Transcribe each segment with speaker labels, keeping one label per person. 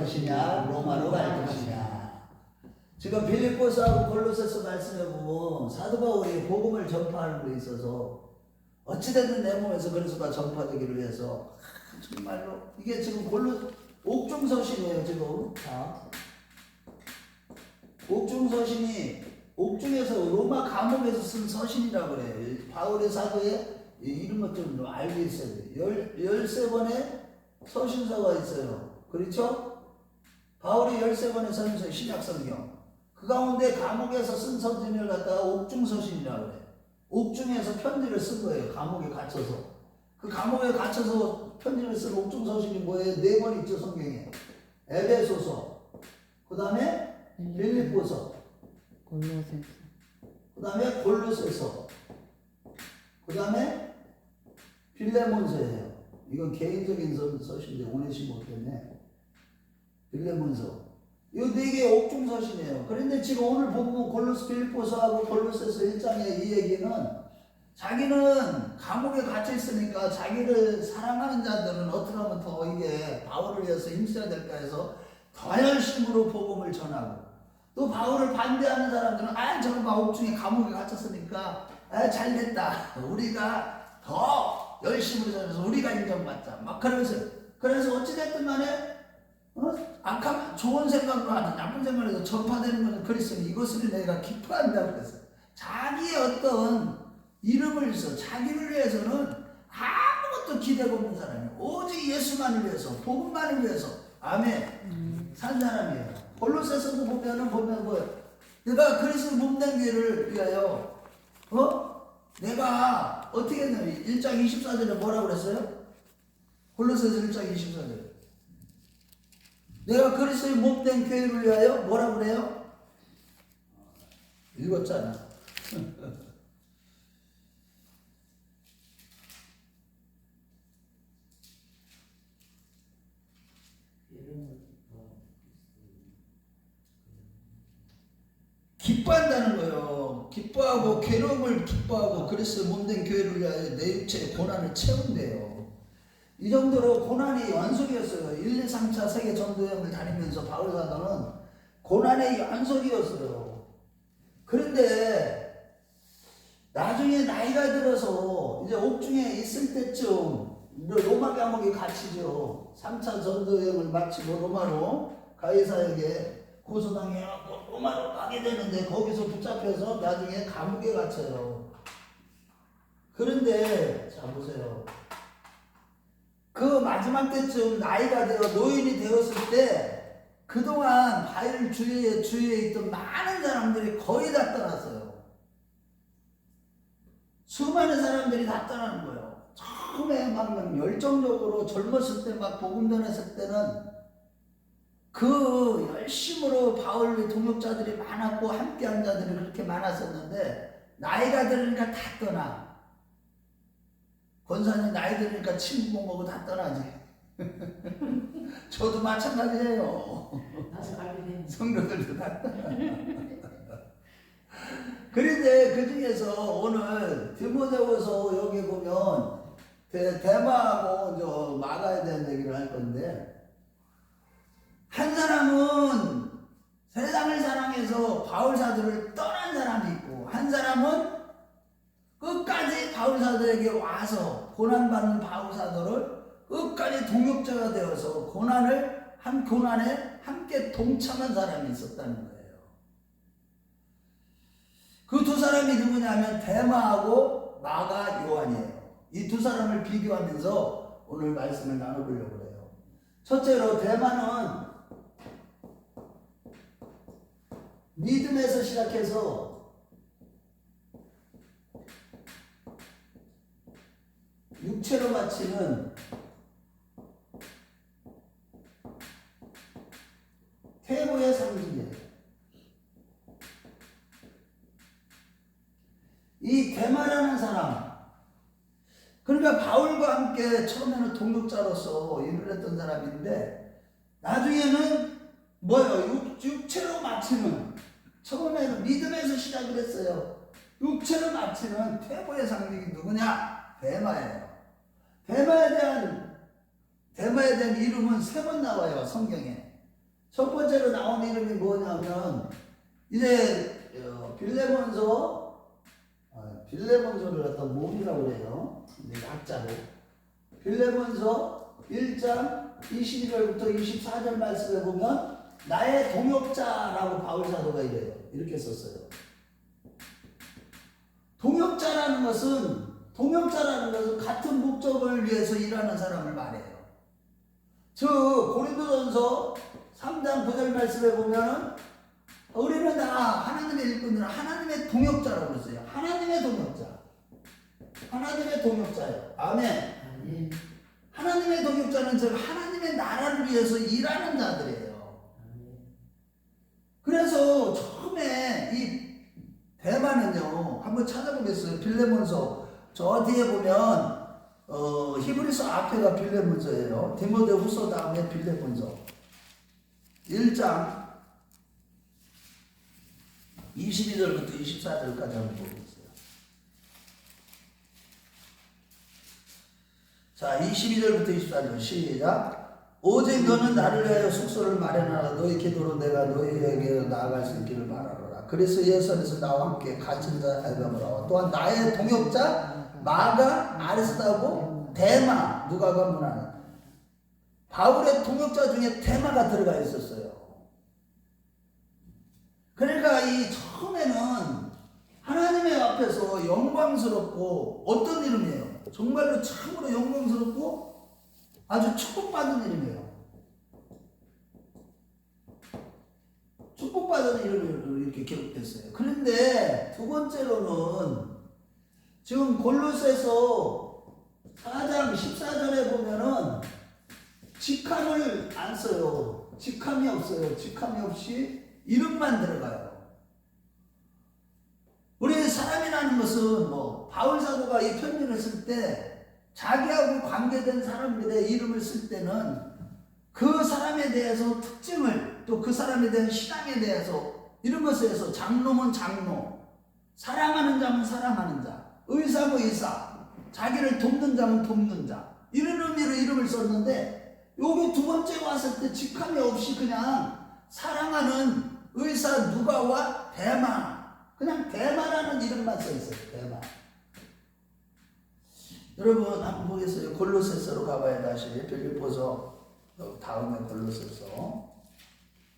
Speaker 1: 것이냐 로마로 갈 것이냐. 지금 빌립보서하고 골로새서 말씀해 보면 사도 바울이 복음을 전파하는 데 있어서 어찌됐든 내 몸에서 그리스도가 전파되기를 위해서 정말로 이게 지금 옥중서신이에요. 지금 옥중서신이 옥중에서 로마 감옥에서 쓴 서신이라고 그래요. 바울의 사도에 이런 것 좀 알고 있어야 돼요. 13번의 서신서가 있어요. 그렇죠? 바울이 13번의 서신서 신약성경 그 가운데 감옥에서 쓴 서신을 갖다가 옥중서신이라고 그래요. 옥중에서 편지를 쓴 거예요. 감옥에 갇혀서. 그 감옥에 갇혀서 편지를 쓴 옥중서신이 뭐예요? 4권 있죠, 성경에. 에베소서, 그 다음에 빌립보서, 그 다음에 골로새서, 그 다음에 빌레몬서예요. 이건 개인적인 서신인데 오네시모 때문에 빌레몬서. 이 4개의 옥중서신이에요. 그런데 지금 오늘 보면 골로스 빌립보서하고 골로새서 1장의 이 얘기는 자기는 감옥에 갇혀 있으니까 자기를 사랑하는 자들은 어떻게 하면 더 이게 바울을 위해서 힘써야 될까 해서 더 열심으로 복음을 전하고, 또 바울을 반대하는 사람들은 저는 막 옥중에 감옥에 갇혔으니까 잘 됐다, 우리가 더 열심으로 전해서 우리가 인정받자 막 그러면서, 그래서 어찌됐든 간에 악한 좋은 생각으로 하든 나쁜 생각으로 해서 전파되는 것은 그리스도니 이것을 내가 기뻐한다고 그랬어요. 자기의 어떤 이름을 써 자기를 위해서는 아무것도 기대가 없는 사람이에요. 오직 예수만을 위해서, 복음만을 위해서 아멘 산 사람이에요. 골로새서도 보면 뭐 내가 그리스도 몸된 교회를 위하여 내가 어떻게 했냐면 1장 24절에 뭐라고 그랬어요? 골로새서 1장 24절 내가 그리스도의 몸된 교회를 위하여 뭐라고 그래요? 읽었잖아. 기뻐한다는 거예요. 기뻐하고 괴로움을 기뻐하고 그리스도의 몸된 교회를 위하여 내 육체의 고난을 채운대요. 이 정도로 고난이 연속이었어요. 1, 2, 3차 세계 전도여행을 다니면서 바울 사도는 고난의 연속이었어요. 그런데 나중에 나이가 들어서 이제 옥중에 있을 때쯤 로마 감옥에 갇히죠. 3차 전도여행을 마치고 로마로 가이사에게 고소당해갖고 로마로 가게 되는데 거기서 붙잡혀서 나중에 감옥에 갇혀요. 그런데 자 보세요. 그 마지막 때쯤 나이가 되어 노인이 되었을 때 그동안 바울 주위에 있던 많은 사람들이 거의 다 떠났어요. 수많은 사람들이 다 떠나는 거예요. 처음에 막 열정적으로 젊었을 때 막 복음 전했을 때는 그 열심으로 바울의 동역자들이 많았고 함께한 자들이 그렇게 많았었는데 나이가 들으니까 다 떠나. 권사님 나이 들으니까 친구 못 먹고 다 떠나지. 저도 마찬가지예요. 성도들도 다 떠나. 그런데 그 중에서 오늘 디모데후서 여기 보면 데마하고 마가에 대한 얘기를 할 건데, 한 사람은 세상을 사랑해서 바울 사도를 떠난 사람이 있고, 한 사람은 끝까지 바울 사도에게 와서 고난받는 바울 사도를 끝까지 동역자가 되어서 고난에 함께 동참한 사람이 있었다는 거예요. 그 두 사람이 누구냐면 데마하고 마가 요한이에요. 이 두 사람을 비교하면서 오늘 말씀을 나눠보려고 해요. 첫째로 데마는 믿음에서 시작해서 육체로 마치는 태고의 상징이에요. 이 데마라는 사람, 그러니까 바울과 함께 처음에는 동역자로서 일을 했던 사람인데 나중에는 뭐예요? 육체로 마치는, 처음에는 믿음에서 시작을 했어요. 육체로 마치는 태고의 상징이 누구냐? 데마예요. 데마에 대한 이름은 3번 나와요, 성경에. 첫 번째로 나온 이름이 뭐냐면 이제 빌레몬서를 갖다 몸이라고 그래요. 약자로 빌레몬서 1장 22절부터 24절 말씀에 보면 나의 동역자라고 바울 사도가 이렇게 썼어요. 동역자라는 것은 같은 목적을 위해서 일하는 사람을 말해요. 고린도전서 3장 9절 말씀에 보면 우리는 다 하나님의 일꾼들은 하나님의 동역자라고 그랬어요. 하나님의 동역자예요. 아멘. 하나님의 동역자는 즉 하나님의 나라를 위해서 일하는 자들이에요. 그래서 처음에 이 대만은요, 한번 찾아보겠어요. 빌레몬서 저 뒤에 보면 히브리서 앞에가 빌레몬서예요. 디모데후서 다음에 빌레몬서 1장 22절부터 24절까지 한번 보겠어요. 자, 22절부터 24절 시작. 오직 너는 나를 위하여 숙소를 마련하라. 너희 기도로 내가 너희에게 나아갈 수 있기를 바라노라. 그래서 예수께서 나와 함께 갇힌 자 알바브라와 또한 나의 동역자 마가, 아리스타고 데마, 누가가 문하는 바울의 동역자 중에 데마가 들어가 있었어요. 그러니까 이 처음에는 하나님의 앞에서 영광스럽고 어떤 이름이에요? 정말로 참으로 영광스럽고 아주 축복받은 이름이에요. 축복받은 이름으로 이렇게 기록됐어요. 그런데 두 번째로는 지금 골로새서 4장 14절에 보면은 직함을 안 써요. 직함이 없어요. 직함이 없이 이름만 들어가요. 우리 사람이라는 것은 바울 사도가 이 편지를 쓸 때 자기하고 관계된 사람들의 이름을 쓸 때는 그 사람에 대해서 특징을 또 그 사람에 대한 신앙에 대해서 이런 것에 대해서 장로면 장로, 사랑하는 자면 사랑하는 자, 의사면 의사, 자기를 돕는 자면 돕는 자 이런 의미로 이름을 썼는데 여기 두 번째 왔을 때 직함이 없이 그냥 사랑하는 의사 누가와 대마, 그냥 대마라는 이름만 써 있어요. 대마. 여러분 한번 보겠어요. 골로새서로 가봐야 다시 빌립보서 다음에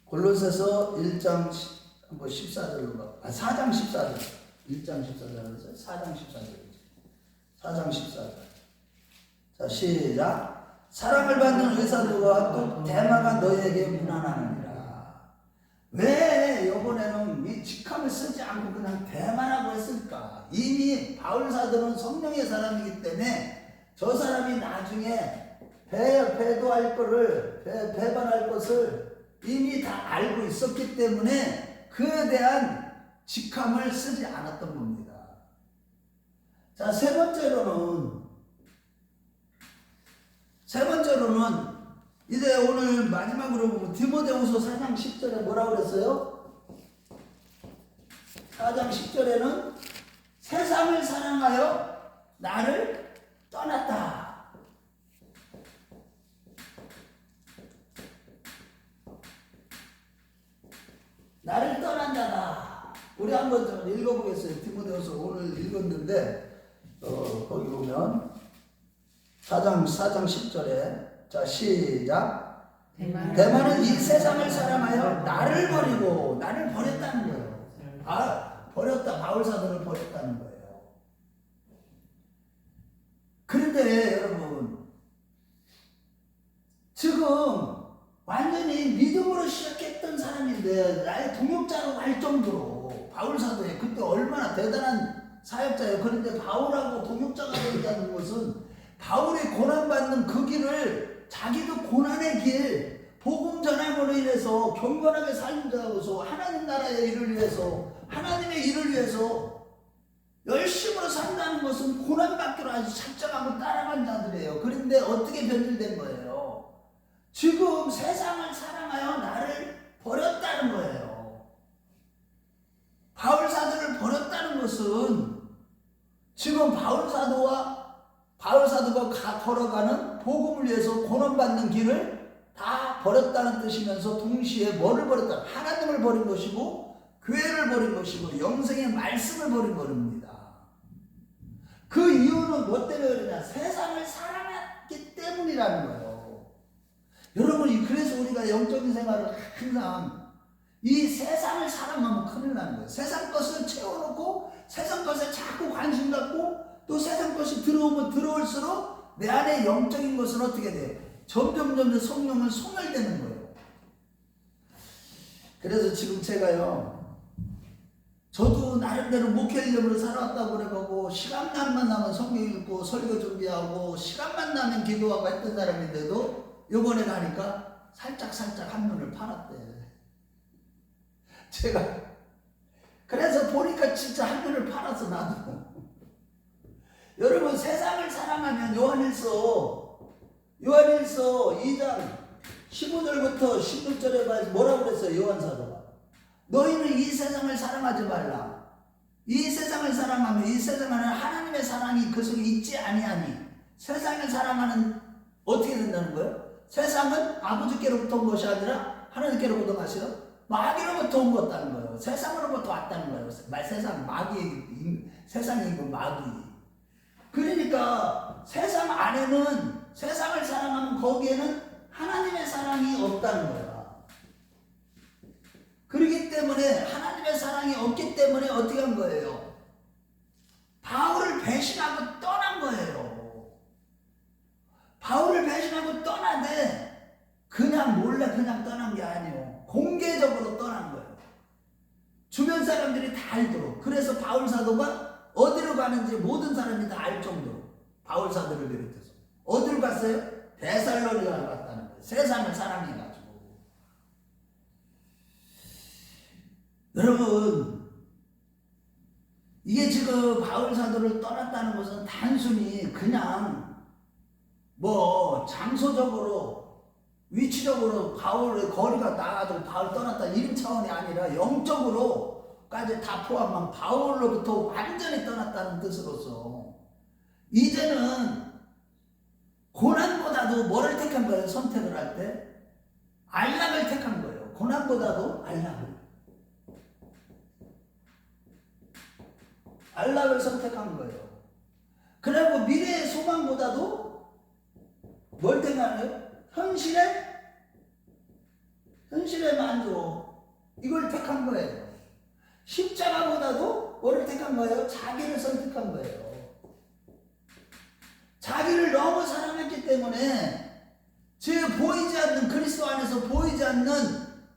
Speaker 1: 골로새서 1장 14절로 가. 4장 14절. 1장 14절에서 4장 14절. 자, 시작. 사랑을 받는 의사 누가와 또 대마가 너희에게 문안하느니라. 왜 이번에는 이 직함을 쓰지 않고 그냥 대마라고 했을까? 이미 바울 사도는 성령의 사람이기 때문에 저 사람이 나중에 배반할 것을 이미 다 알고 있었기 때문에 그에 대한 직함을 쓰지 않았던 겁니다. 자, 세 번째로는 이제 오늘 마지막으로 보면 디모데후서 4장 10절에 뭐라고 그랬어요? 4장 10절에는 세상을 사랑하여 나를 떠났다. 나를 떠난 자다. 우리 한번 좀 읽어보겠어요. 디모데후서 오늘 읽었는데 거기 보면 4장 10절에 자 시작. 대만은 이 세상을 사랑하여 나를 버리고 나를 버렸다는 거예요. 바울 사도를 버렸다는 거예요. 그런데 여러분 지금 완전히 믿음으로 시작했던 사람인데 나의 동역자로 할 정도로 바울 사도에 그때 얼마나 대단한 사역자예요. 그런데 바울하고 동역자가 된다는 것은 바울이 고난받는 그 길을 자기도 고난의 길, 복음 전함으로 인해서 경건하게 살면서 하나님 나라의 일을 위해서 하나님의 일을 위해서 열심으로 산다는 것은 고난받기로 아주 작정하고 따라간 자들이에요. 그런데 어떻게 변질된 거예요? 지금 세상을 사랑하여 나를 버렸다는 거예요. 바울 사도를 버렸다는 것은 지금 바울 사도가 걸어가는 복음을 위해서 고난받는 길을 다 버렸다는 뜻이면서 동시에 뭐를 버렸다? 하나님을 버린 것이고 교회를 버린 것이고 영생의 말씀을 버린 것입니다. 그 이유는 뭐 때문에 그러냐? 세상을 사랑했기 때문이라는 거예요. 여러분, 그래서 우리가 영적인 생활을 항상 이 세상을 사랑하면 큰일 나는 거예요. 세상 것을 채워놓고 세상 것에 자꾸 관심 갖고 또 세상 것이 들어오면 들어올수록 내 안에 영적인 것은 어떻게 돼요? 점점 성령을 소멸되는 거예요. 그래서 지금 제가요, 저도 나름대로 목회인으로 살아왔다고 그래가고 시간만 나면 성경 읽고 설교 준비하고 시간만 나면 기도하고 했던 사람인데도 요번에 가니까 살짝 한눈을 팔았대. 제가 그래서 보니까 진짜 한눈을 팔았어. 나도. 여러분, 세상을 사랑하면 요한일서 2장 15절부터 16절에 봐서 뭐라고 그랬어요? 요한사도가 너희는 이 세상을 사랑하지 말라. 이 세상을 사랑하면 이 세상에는 하나님의 사랑이 그 속에 있지 아니하니. 세상을 사랑하는 어떻게 된다는 거예요? 세상은 아버지께로부터 온 것이 아니라 하나님께로부터 온 것이요 마귀로부터 온 것다는 거예요. 세상으로부터 왔다는 거예요. 세상 마귀, 세상이 그 마귀. 그러니까 세상 안에는, 세상을 사랑하면 거기에는 하나님의 사랑이 없다는 거야. 그렇기 때문에 하나님의 사랑이 없기 때문에 어떻게 한 거예요? 바울을 배신하고 떠난 거예요. 바울을 배신하고 떠나되 그냥 몰래 그냥 떠난 게 아니에요. 공개적으로 떠난 거예요. 주변 사람들이 다 알도록. 그래서 바울 사도가 어디로 가는지 모든 사람이 다 알 정도로, 바울 사도를 비롯해서 어디로 갔어요? 데살로니가로 갔다는 거예요. 세상을 사랑해가지고. 여러분, 이게 지금 바울 사도를 떠났다는 것은 단순히 그냥 뭐 장소적으로 위치적으로 바울의 거리가 나가지고 바울 떠났다 이런 차원이 아니라 영적으로까지 다 포함한 바울로부터 완전히 떠났다는 뜻으로서 이제는 고난보다도 뭐를 택한 거예요? 선택을 할 때 안락을 택한 거예요. 고난보다도 안락을 선택한 거예요. 그리고 미래의 소망보다도 뭘 택하나요? 현실의 만족, 이걸 택한 거예요. 십자가보다도 뭐를 택한 거예요? 자기를 선택한 거예요. 자기를 너무 사랑했기 때문에 보이지 않는, 그리스도 안에서 보이지 않는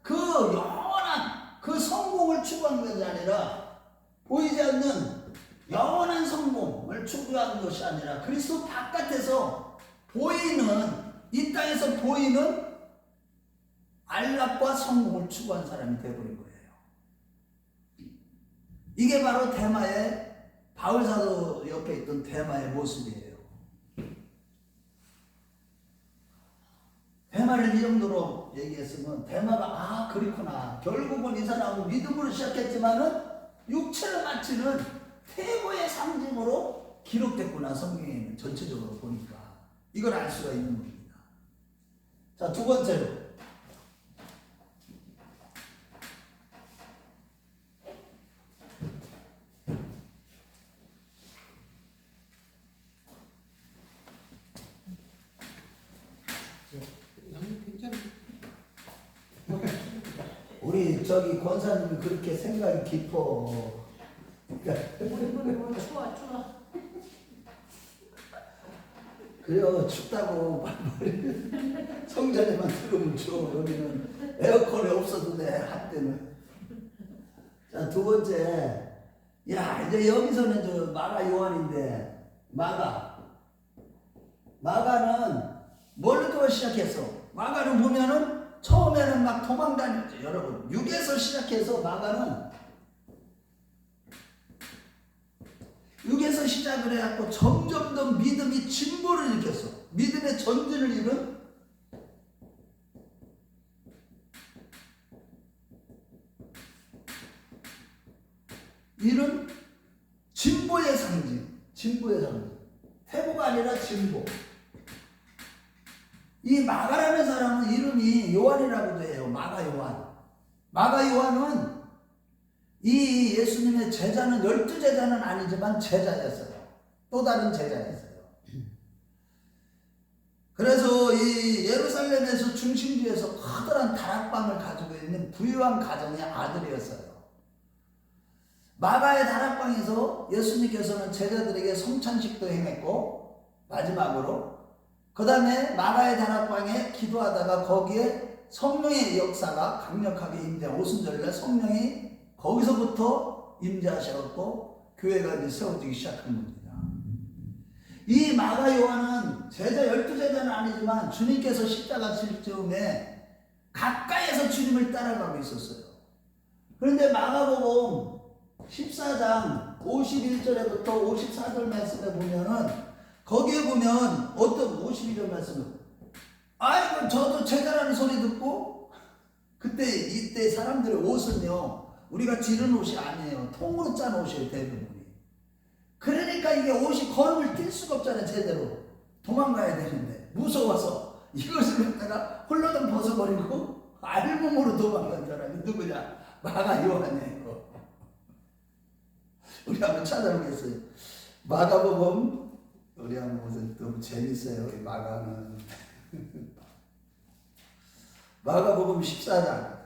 Speaker 1: 그 영원한 그 성공을 추구한 것이 아니라, 보이지 않는 영원한 성공을 추구하는 것이 아니라 그리스도 바깥에서 보이는, 이 땅에서 보이는 안락과 성공을 추구한 사람이 되어버린 거예요. 이게 바로 데마의, 바울사도 옆에 있던 데마의 모습이에요. 데마를 이 정도로 얘기했으면 데마가 그렇구나, 결국은 이 사람은 믿음으로 시작했지만은 육체를 바치는 태고의 상징으로 기록됐구나, 성경에는 전체적으로 보니까. 이걸 알 수가 있는 겁니다. 자, 두 번째로 우리 저기 권사님이 그렇게 생각이 깊어.
Speaker 2: 추워.
Speaker 1: 그래요, 춥다고 성전에만 들으면 추워. 여기는 에어컨이 없어도 돼, 한때는. 자, 두 번째, 이제 여기서는 저 마가 요한인데, 마가는 뭘로 시작했어? 마가는 보면은 처음에는 막 도망다녔죠. 여러분, 6에서 시작해서 마가는 6에서 시작을 해갖고 점점 더 믿음이 진보를 일으켰어. 믿음의 전진을 이룬 진보의 상징. 태보가 아니라 진보. 이 마가라는 사람은 이름이 이름이 요한이라고도 해요. 마가 요한. 마가 요한은 이 예수님의 제자는 12제자는 아니지만 제자였어요. 또 다른 제자였어요. 그래서 이 예루살렘에서 중심지에서 커다란 다락방을 가지고 있는 부유한 가정의 아들이었어요. 마가의 다락방에서 예수님께서는 제자들에게 성찬식도 행했고, 마지막으로 그 다음에 마가의 다락방에 기도하다가 거기에 성령의 역사가 강력하게 오순절날 성령이 거기서부터 임재하셔서 교회가 이제 세워지기 시작한 겁니다. 이 마가 요한은 제자 12제자는 아니지만 주님께서 십자가 질 즈음에 가까이에서 주님을 따라가고 있었어요. 그런데 마가복음 14장 51절에부터 54절 말씀에 보면은, 거기에 보면 어떤 52절 말씀은, 아이고 저도 제자라는 소리 듣고, 이때 사람들의 옷은요 우리가 지른 옷이 아니에요. 통으로 짠 옷이에요, 대부분이. 그러니까 이게 옷이 걸음을 뛸 수가 없잖아요. 제대로 도망가야 되는데 무서워서 이것을 갖다가 홀로던 벗어버리고 알몸으로 도망간 사람이 누구냐? 마가 요한이에요. 우리 한번 찾아보겠어요. 마가복음, 우리 한번 보세요. 너무 재밌어요, 이 마가는. 마가복음 14장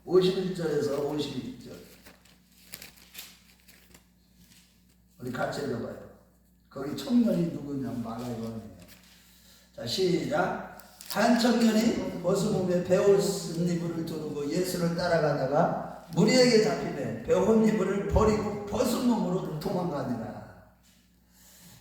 Speaker 1: 51절에서 52절. 우리 같이 읽어봐요. 거기 청년이 누구냐? 마가 요한이에요. 자, 시작. 한 청년이 벗은 배옷 이불을 두르고 예수를 따라가다가 무리에게 잡히매 배옷 이불을 버리고 벗은 몸으로 도망가니라.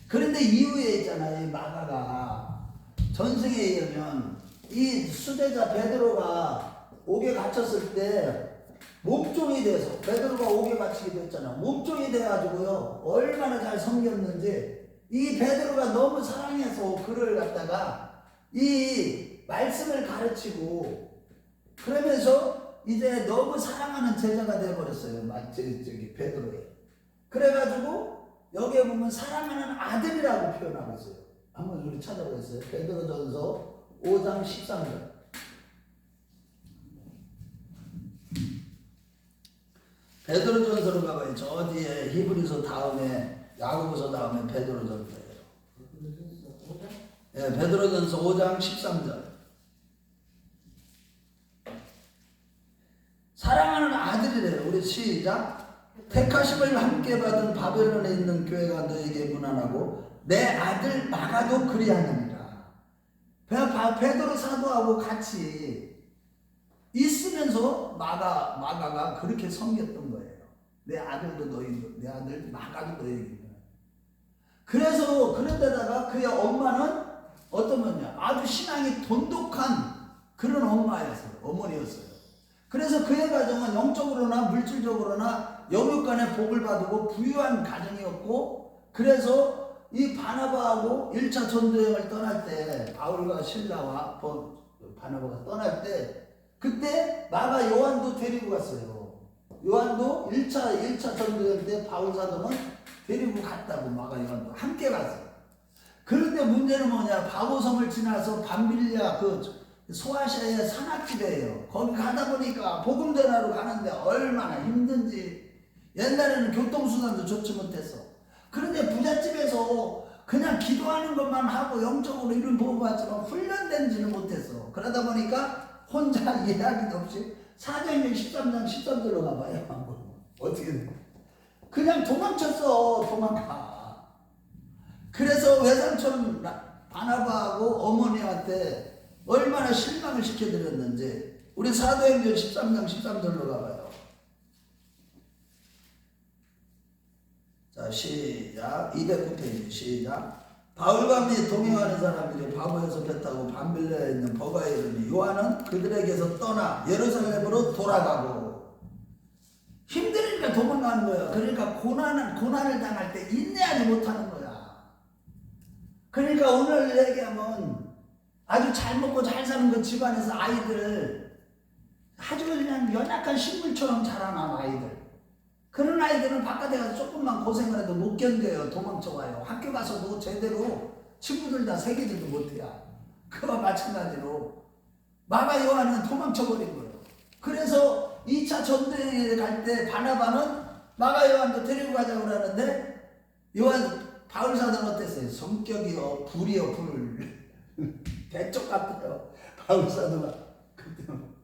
Speaker 1: 그런데 이후에 있잖아요, 이 마가가 전승에 의하면 이 수제자 베드로가 옥에 갇혔을 때 몸종이 돼서, 베드로가 옥에 갇히게 됐잖아. 몸종이 돼가지고요 얼마나 잘 섬겼는지, 이 베드로가 너무 사랑해서 그를 갖다가 이 말씀을 가르치고, 그러면서 이제 너무 사랑하는 제자가 되어버렸어요, 저기 베드로에. 그래가지고 여기에 보면 사랑하는 아들이라고 표현하고 있어요. 한번 우리 찾아보겠어요. 베드로전서 5장 13절. 베드로전서로 가봐요. 저 뒤에 히브리서 다음에 야고보서 다음에 베드로전서예요. 예, 베드로전서 5장 13절. 사랑하는 아들이래요. 우리 시작. 택하심을 함께 받은 바벨론에 있는 교회가 너에게 문안하고 내 아들 마가도 그리하느니라. 베드로 사도하고 같이 있으면서 마가가 그렇게 섬겼던 거예요. 내 아들도 너희, 내 아들 마가도 너희에게. 그래서 그런데다가 그의 엄마는 어떤 거냐? 아주 신앙이 돈독한 그런 엄마였어요. 어머니였어요. 그래서 그의 가정은 영적으로나 물질적으로나 영육간의 복을 받고 부유한 가정이었고, 그래서 이 바나바하고 1차 전도여행을 떠날 때, 바울과 실라와 바나바가 떠날 때, 그때 마가 요한도 데리고 갔어요. 요한도 1차 전도여행 때 바울 사도는 데리고 갔다고, 마가 요한도 함께 갔어요. 그런데 문제는 뭐냐? 바보섬을 지나서 밤빌리아 소아시아의 산악지대예요. 거기 가다 보니까 복음 전하러 가는데 얼마나 힘든지. 옛날에는 교통수단도 좋지 못했어. 그런데 부잣집에서 그냥 기도하는 것만 하고 영적으로 이런 보험 받지만 훈련된지는 못했어. 그러다 보니까 혼자 이해하기도 없이 사도행전 13장 13절로 가봐요. 어떻게 돼? 그냥 도망쳤어. 도망가. 그래서 외삼촌 바나바하고 어머니한테 얼마나 실망을 시켜드렸는지 우리 사도행전 13장 13절로 가봐요. 자, 시작. 209페이지 시작. 바울과 및 동행하는 사람들이 바보에서 배 타고 밤빌레에 있는 버가에 이르니 요한은 그들에게서 떠나 예루살렘으로 돌아가고. 힘드니까 도망가는 거야. 그러니까 고난을 당할 때 인내하지 못하는 거야. 그러니까 오늘 얘기하면 아주 잘 먹고 잘 사는 그 집안에서 아이들 아주 그냥 연약한 식물처럼 자라난 아이들, 그런 아이들은 바깥에 가서 조금만 고생을 해도 못 견뎌요. 도망쳐와요. 학교 가서도 제대로 친구들 다 새기지도 못해요. 그와 마찬가지로 마가 요한은 도망쳐버린 거예요. 그래서 2차 전쟁에 갈 때 바나바는 마가 요한도 데리고 가자고 그러는데 바울 사도는 어땠어요? 성격이요 불이요 불. 대쪽 같아요. 바울 사도가 그때는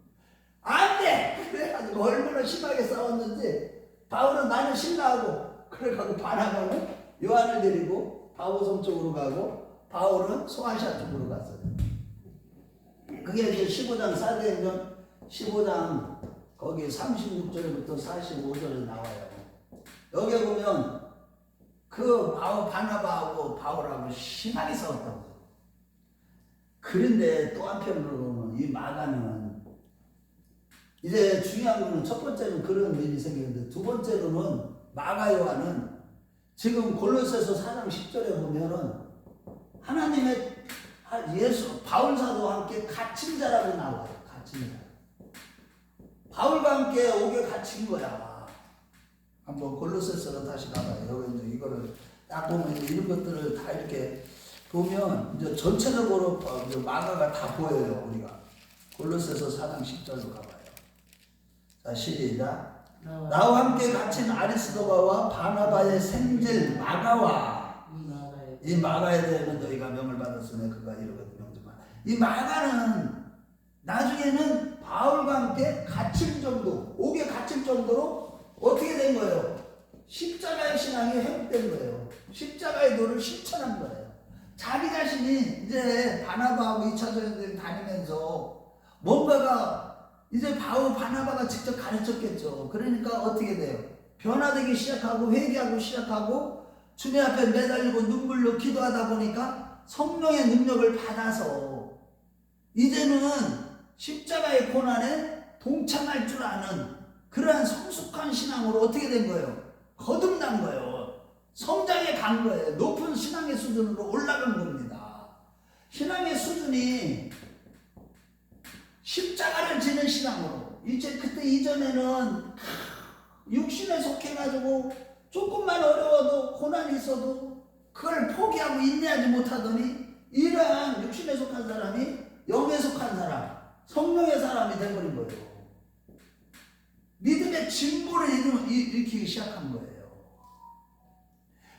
Speaker 1: 안돼! 그래가지고 얼마나 심하게 싸웠는지 바울은 나는 신나하고 그래가지고 바나바는 요한을 데리고 바오섬 쪽으로 가고 바울은 소아시아 쪽으로 갔어요. 그게 이제 15장 사도행전 15장 거기 36절부터 45절에 나와요. 여기 보면 그 바나바하고 바울하고 심하게 싸웠다고. 그런데 또 한편으로는 이 마가는 이제 중요한 거는 첫 번째는 그런 일이 생기는데 두 번째로는 마가 요한은 지금 골로새서 4장 10절에 보면은 하나님의 예수 바울 사도와 함께 갇힌 자라고 나와요. 갇힌 자. 바울과 함께 옥에 갇힌 거야. 한번 골로새서로 다시 가봐요. 여기 이제 이거를 딱 보면 이런 것들을 다 이렇게 보면 이제 전체적으로 이제 마가가 다 보여요. 우리가 골로새서 4장 10절로 가봐요. 자, 시작. 나와 함께 갇힌 아리스도바와 바나바의 생질 마가와 이 마가에 대해서는 너희가 명을 받았으면 그가 이르거든 명령만. 이 마가는 나중에는 바울과 함께 갇힐 정도, 옥에 갇힐 정도로 어떻게 된 거예요? 십자가의 신앙이 회복된 거예요. 십자가의 도를 실천한 거예요. 자기 자신이 이제 바나바하고 2차 전쟁 다니면서 뭔가가 이제 바나바가 직접 가르쳤겠죠. 그러니까 어떻게 돼요? 변화되기 시작하고 회개하고 시작하고 주님 앞에 매달리고 눈물로 기도하다 보니까 성령의 능력을 받아서 이제는 십자가의 고난에 동참할 줄 아는 그러한 성숙한 신앙으로 어떻게 된 거예요? 거듭난 거예요. 성장해 간 거예요. 높은 신앙의 수준으로 올라간 겁니다. 신앙의 수준이 십자가를 지는 신앙으로 이제 그때 이전에는 육신에 속해가지고 조금만 어려워도 고난이 있어도 그걸 포기하고 인내하지 못하더니 이러한 육신에 속한 사람이 영에 속한 사람, 성령의 사람이 돼버린 거예요. 믿음의 진보를 일으키기 시작한 거예요.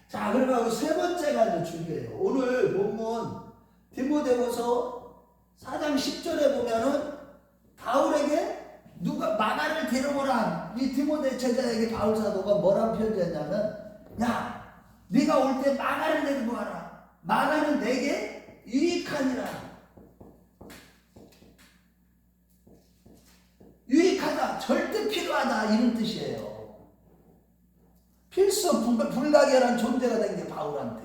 Speaker 1: 자, 그리고 세 번째가 이제 중요해요. 오늘 본문 디모데후서 4장 10절에 보면은 바울에게 누가 마가를 데려오라. 이 디모데 제자에게 바울 사도가 뭐라고 편지했냐면, 야, 네가 올 때 마가를 데리고 와라. 마가는 내게 유익하니라. 유익하다, 절대 필요하다, 이런 뜻이에요. 필수 불가결한 존재가 된 게 바울한테.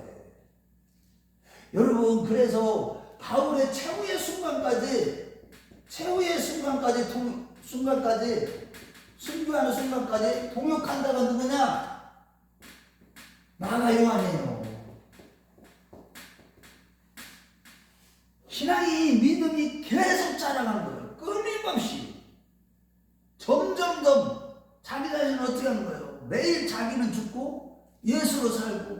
Speaker 1: 여러분, 그래서 바울의 최후의 순간까지 순교하는 순간까지 동역한 자가 누구냐? 마가 요한이에요. 신앙이 믿음이 계속 자라간 거예요. 끊임없이. 점점점 자기 자신을 어떻게 하는 거예요? 매일 자기는 죽고 예수로 살고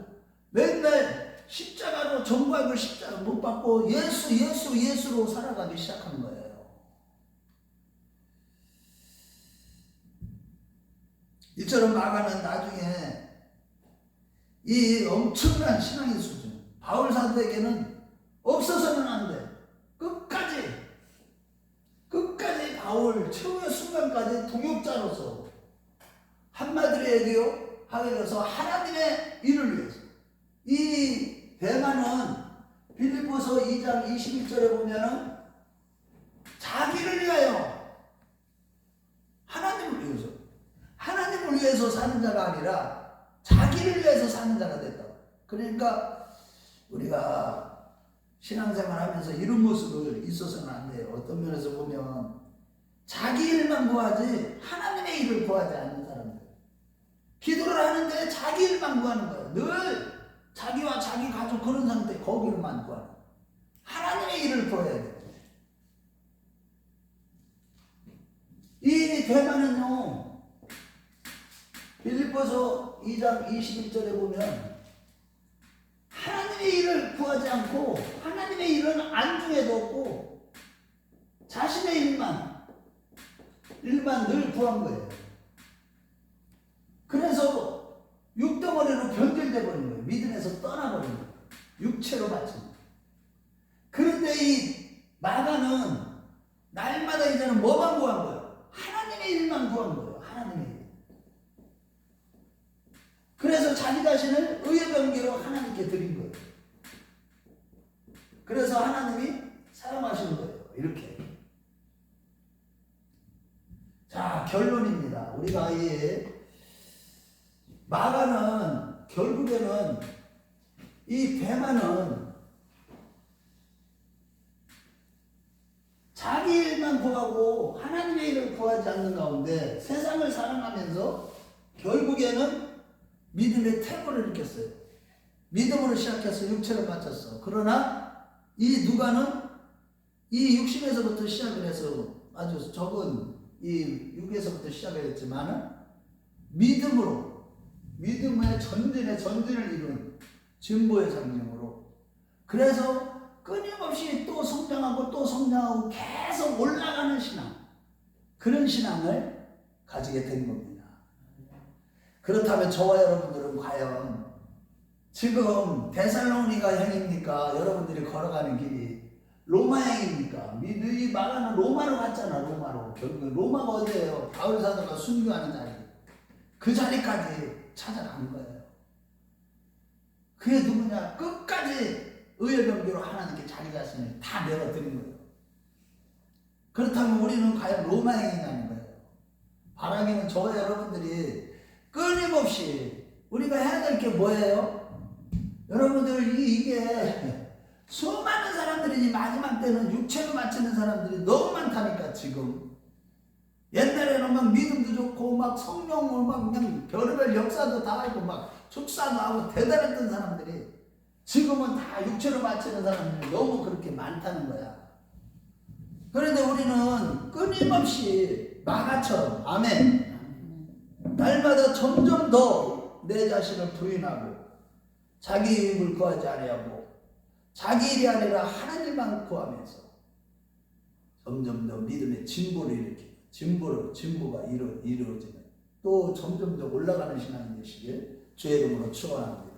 Speaker 1: 맨날 십자가로 정박을 십자가 못 받고 예수로 살아가기 시작한 거예요. 이처럼 마가는 나중에 이 엄청난 신앙의 수준, 바울 사도에게는 없어서는 안 돼. 끝까지 바울 최후의 순간까지 동역자로서 한마디로 얘기해서 하나님의 일을 위해서. 이 대만은 빌립보서 2장 21절에 보면은 자기를 위하여 하나님을 위해서 사는 자가 아니라 자기를 위해서 사는 자가 됐다. 그러니까 우리가 신앙생활 하면서 이런 모습을 있어서는 안 돼요. 어떤 면에서 보면 자기 일만 구하지 하나님의 일을 구하지 않는 사람들. 기도를 하는데 자기 일만 구하는 거예요. 늘 자기와 자기 가족 그런 상태 거기를만 구하는 거예요. 하나님의 일을 구해야 돼요. 이 대만은요, 빌립보서 2장 21절에 보면 하나님의 일을 구하지 않고 하나님의 일은 안중에도 없고 자신의 일만 늘 구한 거예요. 그래서 육덩어리로 변질돼 버린 거예요. 믿음에서 떠나버린 거예요. 육체로 바친 거예요. 그런데 이 마가는 날마다 이제는 뭐만 구한 거예요? 하나님의 일만 구한 거예요. 하나님의 일. 그래서 자기 자신을 의의 병기로 하나님께 드린 거예요. 그래서 하나님이 사용하시는 거예요. 이렇게. 자, 결론입니다. 우리가 이 마가는 결국에는 이 대만은 자기 일만 구하고 하나님의 일을 구하지 않는 가운데 세상을 사랑하면서 결국에는 믿음의 태고를 느꼈어요. 믿음으로 시작해서 육체를 바쳤어. 그러나 이 누가는 이 육신에서부터 시작을 해서 아주 적은 이 육에서부터 시작을 했지만은 믿음으로, 믿음의 전진을 이룬 진보의 상징으로, 그래서 끊임없이 또 성장하고 또 성장하고 계속 올라가는 신앙, 그런 신앙을 가지게 된 겁니다. 그렇다면 저와 여러분들은 과연 지금 데살로니가 향입니까? 여러분들이 걸어가는 길이 로마 향입니까? 이 마가는 로마로 갔잖아. 로마로. 결국 로마가 어디예요? 바울 사도가 순교하는 자리. 그 자리까지 찾아간 거예요. 그게 누구냐? 끝까지 의의 병기로 하나님께 자기 자신을 다 내어드린 거예요. 그렇다면 우리는 과연 로마 향이냐는 거예요. 바라기는 저와 여러분들이 끊임없이 우리가 해야 될 게 뭐예요? 여러분들 이게 수많은 사람들이 마지막 때는 육체로 바치는 사람들이 너무 많다니까. 지금 옛날에는 막 믿음도 좋고 막 성령을 막 그냥 별의별 역사도 다 알고 막 축사도 하고 대단했던 사람들이 지금은 다 육체로 바치는 사람들이 너무 그렇게 많다는 거야. 그런데 우리는 끊임없이 마가처럼, 아멘, 날마다 점점 더 내 자신을 부인하고 자기 이익을 구하지 아니하고 자기 일이 아니라 하나님만 구하면서 점점 더 믿음의 진보를 일으키고 진보가 이루어지는, 또 점점 더 올라가는 신앙이 되시길 주의 이름으로 축원합니다.